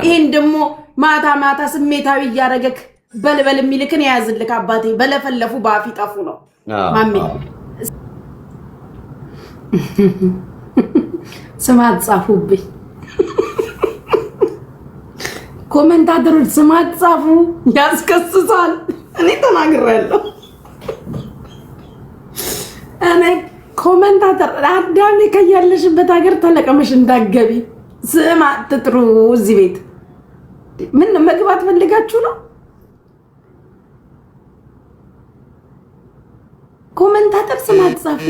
ይሄን ደግሞ ማታ ማታ ስሜታዊ እያደረገክ በልበል የሚልክን ያዝልክ አባቴ በለፈለፉ ባፊ ጠፉ ነው ማሜ ስማት ጻፉብኝ ኮሜንታተሮች ስማት ጻፉ ያስከስሳል እኔ ተናግሬያለሁ እኔ ኮሜንታተር አዳሜ ከያለሽበት ሀገር ተለቀመሽ እንዳገቢ ስም አትጥሩ እዚህ ቤት ምን መግባት ፈልጋችሁ ነው ኮሜንታተር ስም አትጻፉ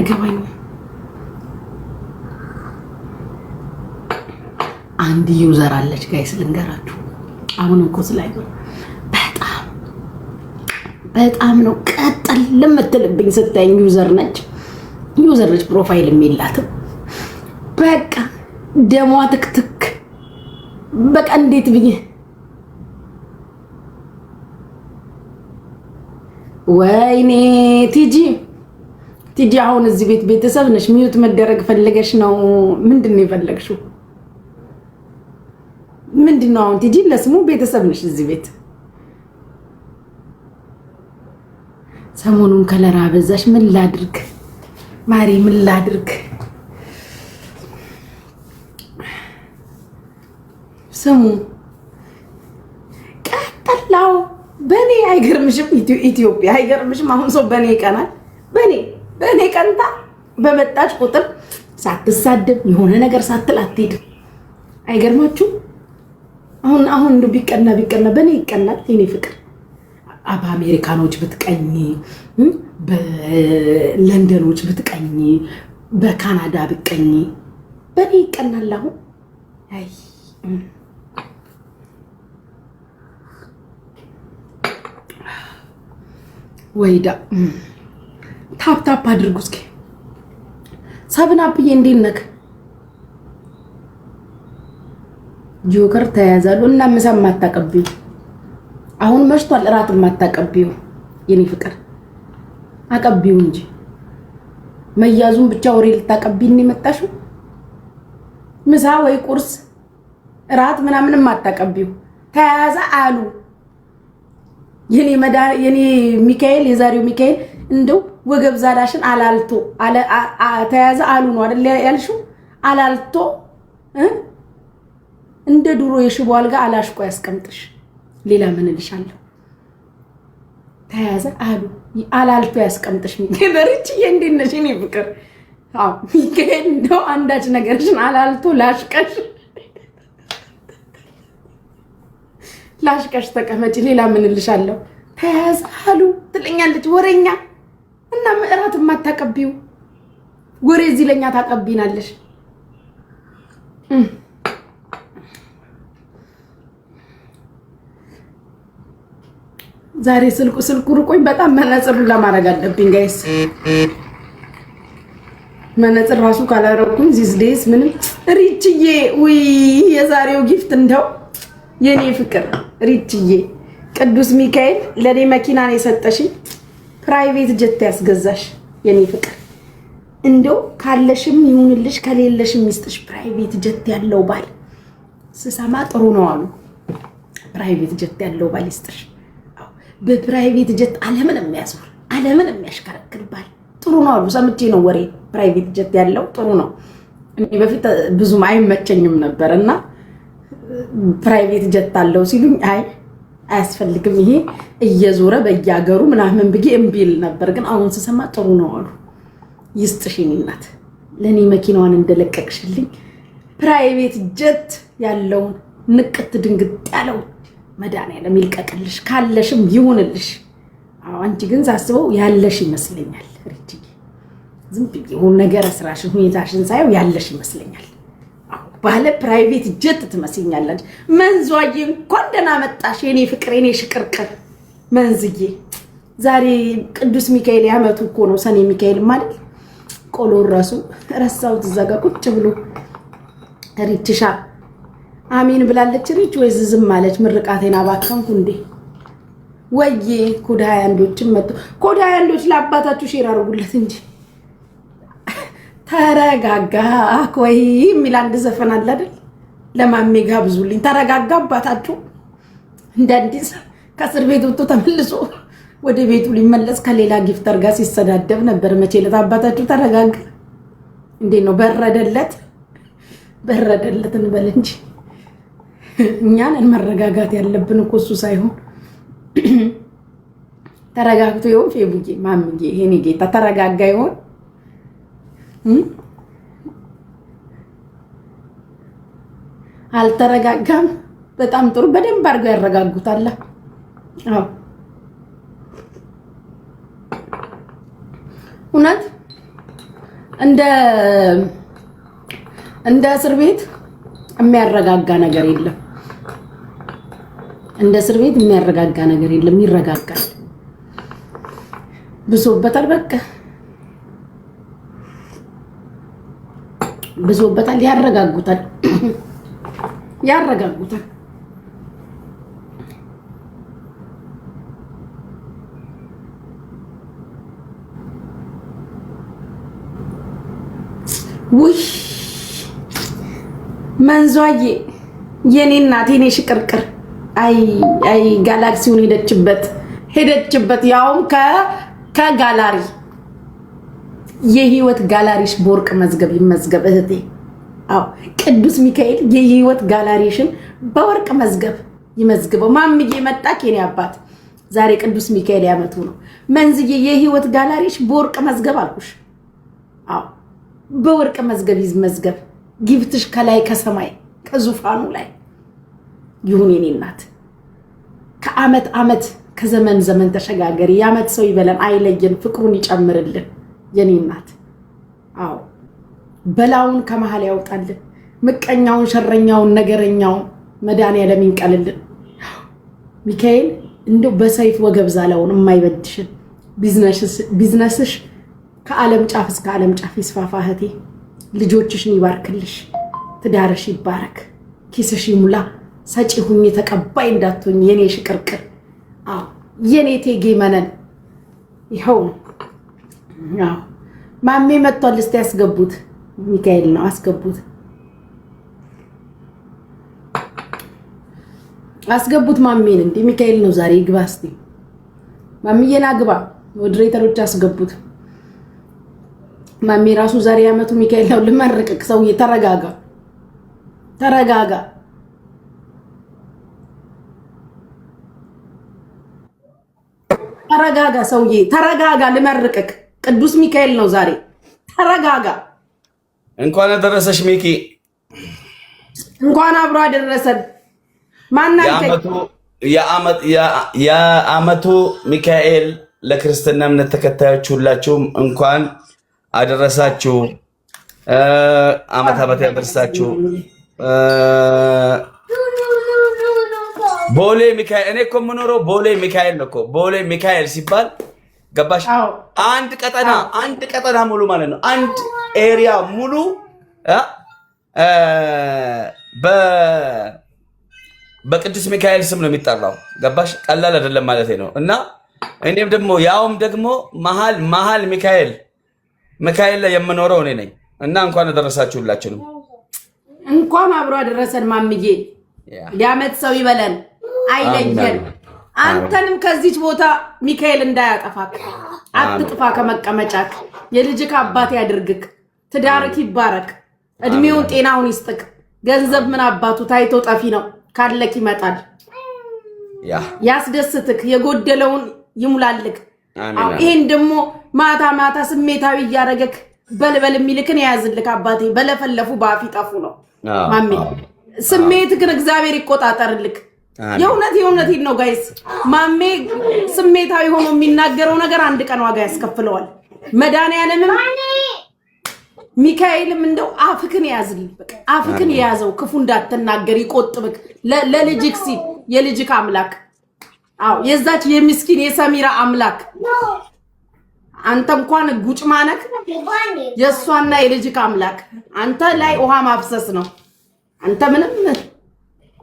ገባኝ አንድ ዩዘር አለች ጋይስ ልንገራችሁ አሁን እኮ ስላየው በጣም ነው ቀጠል ለምትልብኝ ስታይ ዩዘር ነች ፕሮፋይል የሚላት በቃ ደሟ ትክትክ በቃ እንዴት ብዬ ወይኔ ቲጂ አሁን እዚህ ቤት ቤተሰብ ነሽ ሚዩት መደረግ ፈልገሽ ነው ምንድነው የፈለግሽው ምንድነው አሁን ቲጂ ለስሙ ቤተሰብ ነሽ እዚህ ቤት ሰሞኑን ከለራ በዛሽ ምን ላድርግ ማሪ ምን ላድርግ ስሙ ቀጠላው በኔ አይገርምሽም ኢትዮጵያ አይገርምሽም አሁን ሰው በኔ ይቀናል በኔ ቀንታ በመጣች ቁጥር ሳትሳደብ የሆነ ነገር ሳትል አትሄድም አይገርማችሁ አሁን እንዱ ቢቀና በኔ ይቀናል የኔ ፍቅር በአሜሪካኖች ብትቀኝ በለንደኖች ብትቀኝ በካናዳ ብትቀኝ በኔ ይቀናል አሁን አይ ወይዳ ታፕ አድርጉ እስኪ ሰብናፕዬ እንዴት ነህ ጆከር ተያዛሉ እና ምሳም ማታቀብዩ አሁን መሽቷል እራት ማታቀብዩ የኔ ፍቅር አቀብዩ እንጂ መያዙን ብቻ ወሬ ልታቀብይኝ የመጣሽው ምሳ ወይ ቁርስ እራት ምናምን ማታቀብዩ ተያዛ አሉ የኔ ሚካኤል የዛሬው ሚካኤል እንደው ወገብ ዛዳሽን አላልቶ ተያዛ አሉ ነው አይደል ያልሽው አላልቶ እንደ ድሮ የሽቦ አልጋ አላሽቆ ያስቀምጥሽ ሌላ ምን ልሻለሁ ተያዘ አሉ አላልቶ ያስቀምጥሽ ሚከበርች እንዴነሽ እኔ ፍቅር ሚካኤል እንደው አንዳች ነገርሽን አላልቶ ላሽቀሽ ተቀመጪ ሌላ ምን ልሻለሁ ተያዘ አሉ ትለኛለች ወሬኛ እና ምዕራት ማታቀቢው ወሬ እዚህ ለኛ ታቀቢናለሽ ዛሬ ስልኩ ርቆኝ በጣም መነጽር ለማድረግ አለብኝ ጋይስ መነጽር ራሱ ካላረኩኝ ዚስ ዴይስ ምንም ሪችዬ ወይ የዛሬው ጊፍት እንደው የኔ ፍቅር ሪችዬ ቅዱስ ሚካኤል ለኔ መኪና ነው የሰጠሽኝ ፕራይቬት ጀት ያስገዛሽ የኔ ፍቅር እንደው ካለሽም ይሁንልሽ ከሌለሽም ይስጥሽ ፕራይቬት ጀት ያለው ባል ስሰማ ጥሩ ነው አሉ ፕራይቬት ጀት ያለው ባል ይስጥሽ በፕራይቬት ጀት ዓለምን የሚያዞር ዓለምን የሚያሽከረክር ባል ጥሩ ነው አሉ ሰምቼ ነው ወሬ ፕራይቬት ጀት ያለው ጥሩ ነው እኔ በፊት ብዙም አይመቸኝም ነበርና ፕራይቬት ጀት አለው ሲሉኝ አያስፈልግም ይሄ እየዞረ በየሀገሩ ምናምን ብዬ እምቢል ነበር ግን አሁን ስሰማ ጥሩ ነው አሉ ይስጥሽ የኔ እናት ለኔ መኪናዋን እንደለቀቅሽልኝ ፕራይቬት ጀት ያለው ንቅት ድንግጥ ያለው መድኃኒዓለም ይልቀቅልሽ ካለሽም ይሁንልሽ አንቺ ግን ሳስበው ያለሽ ይመስለኛል ሪቲ ዝም ብዬው ነገር ስራሽን ሁኔታሽን ሳይው ያለሽ ይመስለኛል ባለ ፕራይቬት ጀት ትመስኛለሽ መንዟዬ እንኳን ደህና መጣሽ የኔ ፍቅር የኔ ሽቅርቅር መንዝዬ ዛሬ ቅዱስ ሚካኤል ያመቱ እኮ ነው ሰኔ ሚካኤል ማለት ቆሎ ራሱ ረሳው ተዘጋ ቁጭ ብሎ ሪትሻ አሚን ብላለች ሪች ወይስ ዝም ማለች ምርቃቴን አባከንኩ እንዴ ወይዬ ኮድ 21ዶችም መጡ። ኮድ 21ዶች ለአባታችሁ ሼር አድርጉለት እንጂ ተረጋጋ ወይ የሚል አንድ ዘፈን አለ አይደል? ለማሜ ጋብዙልኝ። ተረጋጋ አባታችሁ እንዳንዲስ ከእስር ቤት ወጥቶ ተመልሶ ወደ ቤቱ ሊመለስ ከሌላ ጊፍተር ጋር ሲሰዳደብ ነበር። መቼ ዕለት አባታችሁ ተረጋጋ። እንዴት ነው በረደለት እንበል እንጂ እኛን መረጋጋት ያለብን እኮ እሱ ሳይሆን ተረጋግቶ ይሆን ፌቡዬ ማምዬ የኔ ጌታ ተረጋጋ ይሆን? አልተረጋጋም። በጣም ጥሩ በደንብ አድርገው ያረጋጉታል። አዎ እውነት እንደ እስር ቤት የሚያረጋጋ ነገር የለም። እንደ እስር ቤት የሚያረጋጋ ነገር የለም። ይረጋጋል። ብሶበታል። በቃ ብሶበታል። ያረጋጉታል። ውይ መንዟዬ የኔ እናት የኔ ሽቅርቅር አይ ጋላክሲውን ሄደችበት ያውም ከጋላሪ የህይወት ጋላሪሽ በወርቅ መዝገብ ይመዝገብ እህቴ። አዎ ቅዱስ ሚካኤል የህይወት ጋላሪሽን በወርቅ መዝገብ ይመዝግበው። ማምዬ መጣክ የኔ አባት ዛሬ ቅዱስ ሚካኤል ያመቱ ነው። መንዝዬ የህይወት ጋላሪሽ በወርቅ መዝገብ አልኩሽ። አዎ በወርቅ መዝገብ ይመዝገብ። ጊፍትሽ ከላይ ከሰማይ ከዙፋኑ ላይ ይሁን የኔ እናት። ከአመት አመት ከዘመን ዘመን ተሸጋገሪ። ያመት ሰው ይበለን አይለየን፣ ፍቅሩን ይጨምርልን የኔ እናት። አዎ በላውን ከመሃል ያውጣልን፣ ምቀኛውን ሸረኛውን ነገረኛውን መድኃኒዓለም ይንቀልልን። ሚካኤል እንደው በሰይፍ ወገብ ዛላውን የማይበድሽን ቢዝነስሽ ከዓለም ጫፍ እስከ ዓለም ጫፍ ይስፋፋ እህቴ። ልጆችሽን ይባርክልሽ፣ ትዳርሽ ይባረክ፣ ኪስሽ ይሙላ። ሰጪ ሁኚ ተቀባይ እንዳትሆኝ የኔ ሽቅርቅር። አዎ የኔ ቴጌ መነን ይኸው ነው። አዎ ማሜ መጥቷል። እስቲ ያስገቡት። ሚካኤል ነው አስገቡት፣ አስገቡት ማሜን። እንዴ ሚካኤል ነው ዛሬ ይግባ። እስቲ ማሚዬን አግባ። ሞዴሬተሮች አስገቡት። ማሜ ራሱ ዛሬ ያመቱ ሚካኤል ነው። ልመርቅክ ሰውዬ ተረጋጋ። ሰውዬ ተረጋጋ። ልመርቅክ ቅዱስ ሚካኤል ነው ዛሬ። ተረጋጋ። እንኳን አደረሰሽ ሚኪ። እንኳን አብሮ አደረሰን። የአመቱ ሚካኤል ለክርስትና እምነት ተከታዮች ሁላችሁም እንኳን አደረሳችሁ። አመት ያደርሳችሁ። ቦሌ ሚካኤል። እኔ እኮ የምኖረው ቦሌ ሚካኤል ነው እኮ። ቦሌ ሚካኤል ሲባል ገባሽ? አንድ ቀጠና ሙሉ ማለት ነው። አንድ ኤሪያ ሙሉ በቅዱስ ሚካኤል ስም ነው የሚጠራው። ገባሽ? ቀላል አይደለም ማለት ነው። እና እኔም ደግሞ ያውም ደግሞ መሀል ሚካኤል ላይ የምኖረው እኔ ነኝ። እና እንኳን አደረሳችሁ ሁላችሁንም። እንኳን አብሮ አደረሰን ማምዬ። የዓመት ሰው ይበለን አይለየን። አንተንም ከዚች ቦታ ሚካኤል እንዳያጠፋክ፣ አትጥፋ ከመቀመጫክ። የልጅክ አባት ያድርግክ፣ ትዳርክ ይባረክ፣ እድሜውን ጤናውን ይስጥክ። ገንዘብ ምን አባቱ ታይቶ ጠፊ ነው፣ ካለክ ይመጣል። ያስደስትክ፣ የጎደለውን ይሙላልክ። ይሄን ደግሞ ማታ ስሜታዊ እያደረገክ በልበል የሚልክን የያዝልክ አባቴ። በለፈለፉ ባፊ ጠፉ ነው ማሜ። ስሜትክን እግዚአብሔር ይቆጣጠርልክ። የእውነት ነው ጋይስ። ማሜ ስሜታዊ ሆኖ የሚናገረው ነገር አንድ ቀን ዋጋ ያስከፍለዋል። መድኃኒዓለምም ሚካኤልም እንደው አፍክን ያዝልኝ። በቃ አፍክን የያዘው ክፉ እንዳትናገር ይቆጥብክ። ለልጅክ ሲል የልጅክ አምላክ። አዎ የዛች የምስኪን የሰሚራ አምላክ። አንተ እንኳን ጉጭ ማነክ የሷና የልጅክ አምላክ። አንተ ላይ ውሃ ማፍሰስ ነው። አንተ ምንም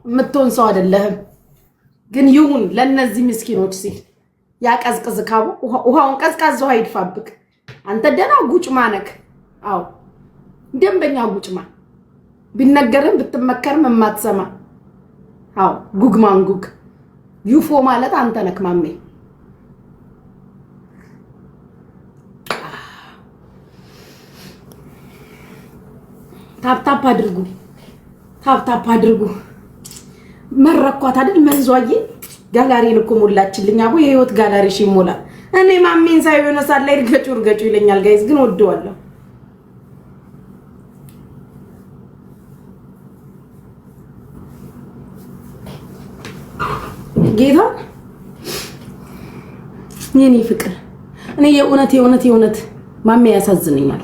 የምትሆን ሰው አይደለህም። ግን ይሁን ለነዚህ ምስኪኖች ሲል ያቀዝቅዝ ካቡ ውሃውን ቀዝቃዛው አይድፋብክ አንተ ደና ጉጭማ ነክ አው ደንበኛ ጉጭማ ቢነገርም ብትመከርም የማትሰማ አው ጉግማንጉግ ዩፎ ማለት አንተ ነክ ማሜ ታፕታፕ አድርጉ መረኳት አይደል መንዟዬ ጋላሪን እኮ ሞላችልኝ አቦ የህይወት ጋላሪ ሲሞላ እኔ ማሜን ሳይሆነ ሳላይ እርገጩ ይለኛል ጋይስ ግን ወደዋለሁ ጌታ የኔ ፍቅር እኔ የእውነት ማሜ ያሳዝነኛል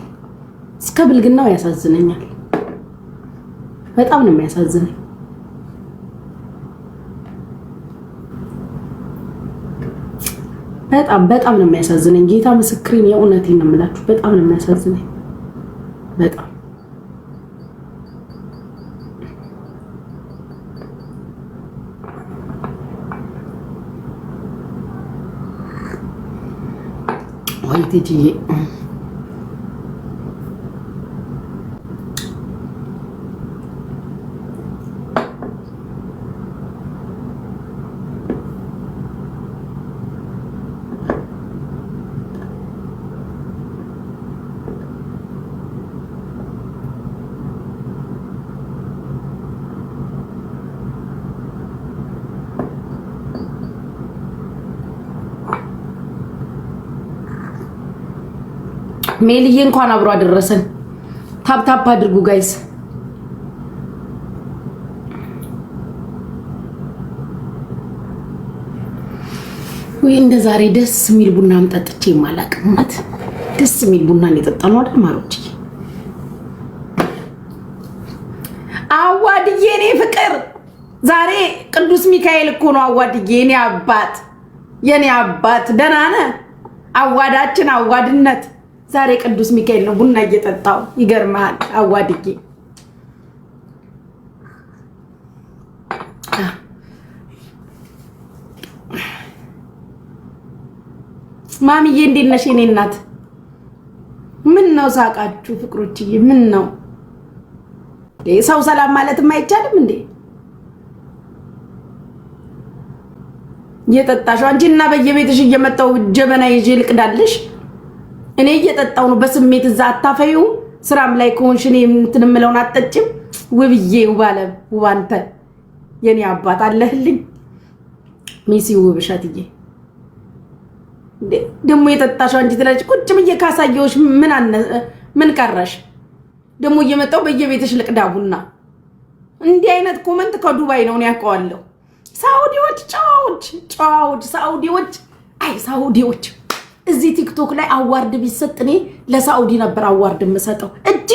እስከ ብልግናው ያሳዝነኛል በጣም ነው የሚያሳዝነኝ በጣም ነው የሚያሳዝነኝ ጌታ ምስክሬን የእውነቴን ነው የምላችሁ በጣም ነው የሚያሳዝነኝ በጣም ወይቴጂ ሜልዬ እንኳን አብሮ አደረሰን ታፕታፕ አድርጉ ጋይስ ወይ እንደ ዛሬ ደስ የሚል ቡናም ጠጥቼ ማላቀምት ደስ የሚል ቡናን የጠጣነው አይደል ማሮች አዋድዬ እኔ ፍቅር ዛሬ ቅዱስ ሚካኤል እኮ ነው አዋድዬ የኔ አባት ደህና ነህ አዋዳችን አዋድነት ዛሬ ቅዱስ ሚካኤል ነው ቡና እየጠጣው ይገርማል አዋድዬ ማሚዬ እንዴት ነሽ የኔ እናት ምን ነው ሳቃችሁ ፍቅሮችዬ ምን ነው ሰው ሰላም ማለት የማይቻልም እንዴ እየጠጣሽ አንቺና በየቤትሽ እየመጣው ጀበና ይዤ ልቅዳልሽ እኔ እየጠጣው ነው በስሜት እዛ አታፈዩ ስራም ላይ ኮንሽኔ እንትንምለውን አጠጭም ውብዬ ውባንተ የኔ አባት አለህልኝ ሚሲ ውብሻትዬ ደሞ የጠጣሽው አንቺ ትላለች ቁጭ ብዬ ካሳየውሽ ምን ቀረሽ ደሞ እየመጣው በየቤትሽ ልቅዳቡና እንዲህ አይነት ኮሜንት ከዱባይ ነው ያውቀዋለሁ ሳውዲዎች ጫዎች ሳውዲዎች እዚህ ቲክቶክ ላይ አዋርድ ቢሰጥኔ ለሳውዲ ነበር አዋርድ የምሰጠው እጅ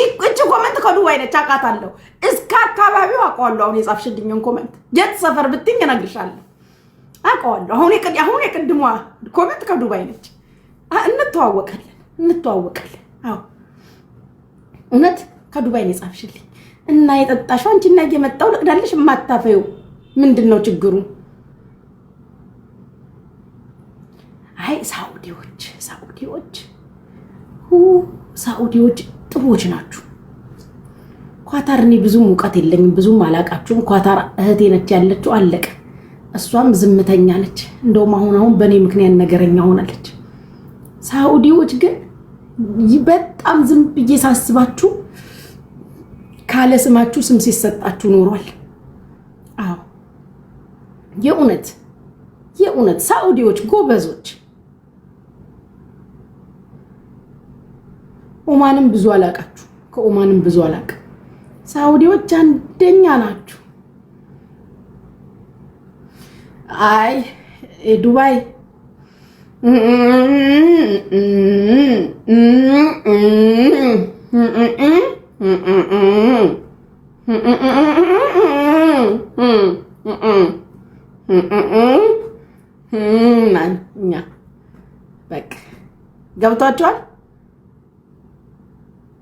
ኮሜንት ከዱባይ ነች አቃታለሁ እስከ አካባቢው አውቀዋለሁ አሁን የጻፍሽልኝን ኮሜንት የት ሰፈር ብትኝ እነግርሻለሁ አውቀዋለሁ አሁን የቅድሟ ኮሜንት ከዱባይ ነች እንተዋወቃለን አዎ እውነት ከዱባይ ነው የጻፍሽልኝ እና የጠጣሽው አንቺና እየመጣው ልቅዳልሽ ማታፈዩ ምንድነው ችግሩ አይ ሳውዲዎች ጥቦች ናችሁ ኳታርኒ ብዙ ሙቀት የለኝም ብዙም አላቃችሁም ኳታር እህቴ ነች ያለችው አለቀ እሷም ዝምተኛ ነች እንደውም አሁን በኔ ምክንያት ነገረኛ ሆናለች ሳውዲዎች ግን በጣም ዝም ብዬ ሳስባችሁ ካለ ስማችሁ ስም ሲሰጣችሁ ኖሯል አዎ የእውነት ሳውዲዎች ጎበዞች ኦማንም ብዙ አላቃችሁ ከኦማንም ብዙ አላቅ ሳውዲዎች አንደኛ ናችሁ አይ ዱባይ ማንኛ በቃ ገብቷችኋል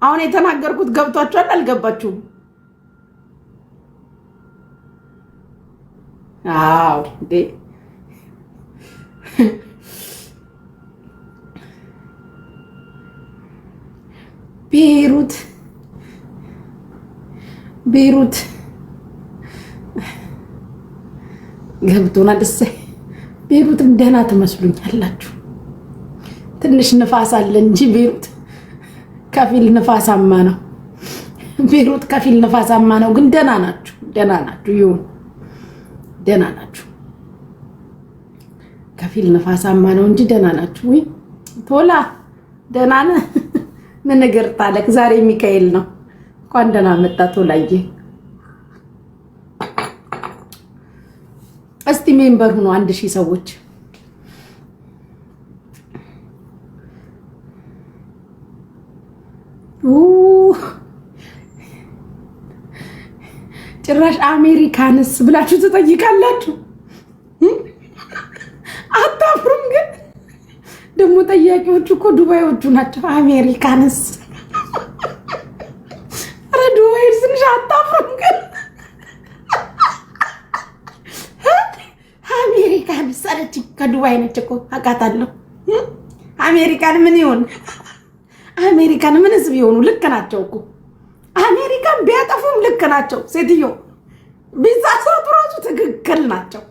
አሁን የተናገርኩት ገብቷችኋል አልገባችሁም አዎ ቤሩት ገብቶናል። እሰይ ቤሩትም ደህና ትመስሉኛላችሁ። ትንሽ ንፋስ አለ እንጂ ቤሩት ከፊል ንፋሳማ ነው። ቤሩት ከፊል ንፋሳማ ነው፣ ግን ደህና ናችሁ። ይሁን ደህና ናችሁ። ከፊል ንፋሳማ ነው እንጂ ደህና ናችሁ። ወይ ቶላ ደህና ነህ? ምን ነገር ታለክ? ዛሬ ሚካኤል ነው። እንኳን ደህና መጣ ቶላዬ። እስቲ ሜምበር ሁኑ 1000 ሰዎች። ጭራሽ አሜሪካንስ ብላችሁ ትጠይቃላችሁ። አታፍሩም? ግን ደግሞ ጠያቂዎቹ እኮ ዱባዮቹ ናቸው። አሜሪካንስ ኧረ ዱባይ ትንሽ አታፍሩም? ግን አሜሪካንስ አለች። ከዱባይ ነች እኮ አውቃታለሁ። አሜሪካን ምን ይሆን? አሜሪካን ምን ህዝብ ይሆኑ? ልክ ናቸው እኮ አሜሪካን ቢያጠፉም ልክ ናቸው። ሴትዮ ቢሳሳቱ ራሱ ትክክል ናቸው።